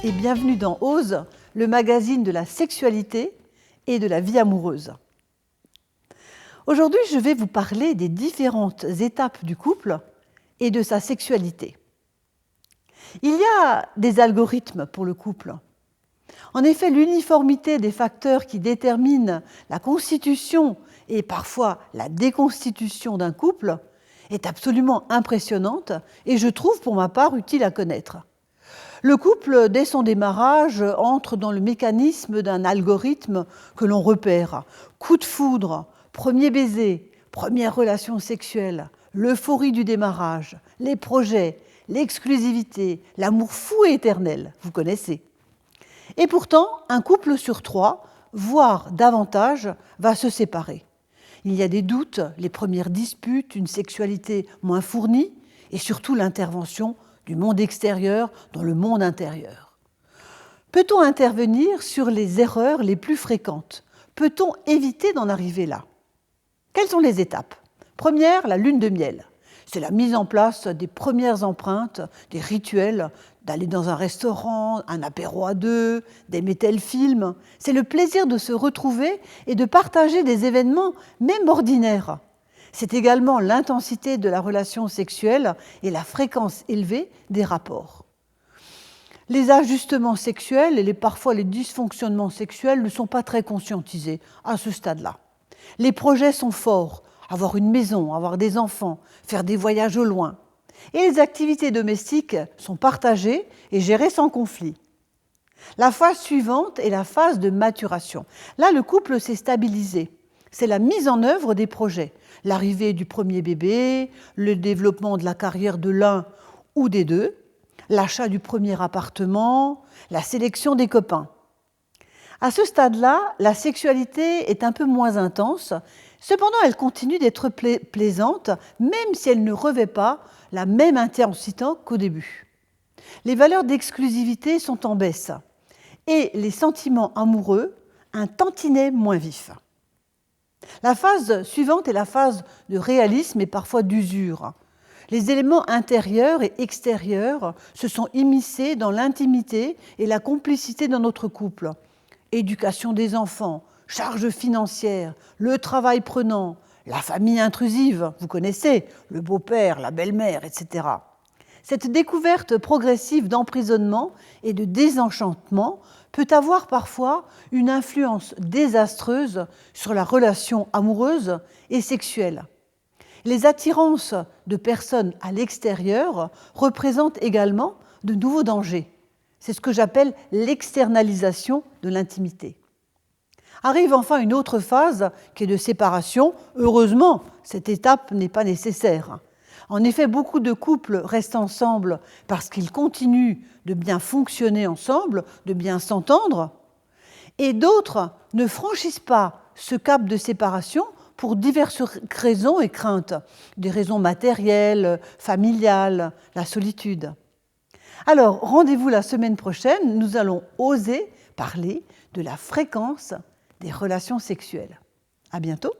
et bienvenue dans Ose, le magazine de la sexualité et de la vie amoureuse. Aujourd'hui, je vais vous parler des différentes étapes du couple et de sa sexualité. Il y a des algorithmes pour le couple. En effet, l'uniformité des facteurs qui déterminent la constitution et parfois la déconstitution d'un couple est absolument impressionnante et je trouve pour ma part utile à connaître. Le couple, dès son démarrage, entre dans le mécanisme d'un algorithme que l'on repère. Coup de foudre, premier baiser, première relation sexuelle, l'euphorie du démarrage, les projets, l'exclusivité, l'amour fou et éternel, vous connaissez. Et pourtant, un couple sur 3, voire davantage, va se séparer. Il y a des doutes, les premières disputes, une sexualité moins fournie et surtout l'intervention du monde extérieur dans le monde intérieur. Peut-on intervenir sur les erreurs les plus fréquentes? Peut-on éviter d'en arriver là? Quelles sont les étapes? Première, la lune de miel. C'est la mise en place des premières empreintes, des rituels, d'aller dans un restaurant, un apéro à deux, d'aimer tel film. C'est le plaisir de se retrouver et de partager des événements, même ordinaires. C'est également l'intensité de la relation sexuelle et la fréquence élevée des rapports. Les ajustements sexuels et parfois les dysfonctionnements sexuels ne sont pas très conscientisés à ce stade-là. Les projets sont forts, avoir une maison, avoir des enfants, faire des voyages au loin. Et les activités domestiques sont partagées et gérées sans conflit. La phase suivante est la phase de maturation. Là, le couple s'est stabilisé. C'est la mise en œuvre des projets, l'arrivée du premier bébé, le développement de la carrière de l'un ou des deux, l'achat du premier appartement, la sélection des copains. À ce stade-là, la sexualité est un peu moins intense, cependant elle continue d'être plaisante, même si elle ne revêt pas la même intensité qu'au début. Les valeurs d'exclusivité sont en baisse et les sentiments amoureux un tantinet moins vifs. La phase suivante est la phase de réalisme et parfois d'usure. Les éléments intérieurs et extérieurs se sont immiscés dans l'intimité et la complicité dans notre couple. Éducation des enfants, charges financières, le travail prenant, la famille intrusive, vous connaissez, le beau-père, la belle-mère, etc. Cette découverte progressive d'emprisonnement et de désenchantement peut avoir parfois une influence désastreuse sur la relation amoureuse et sexuelle. Les attirances de personnes à l'extérieur représentent également de nouveaux dangers. C'est ce que j'appelle l'externalisation de l'intimité. Arrive enfin une autre phase qui est de séparation. Heureusement, cette étape n'est pas nécessaire. En effet, beaucoup de couples restent ensemble parce qu'ils continuent de bien fonctionner ensemble, de bien s'entendre, et d'autres ne franchissent pas ce cap de séparation pour diverses raisons et craintes, des raisons matérielles, familiales, la solitude. Alors, rendez-vous la semaine prochaine, nous allons oser parler de la fréquence des relations sexuelles. À bientôt.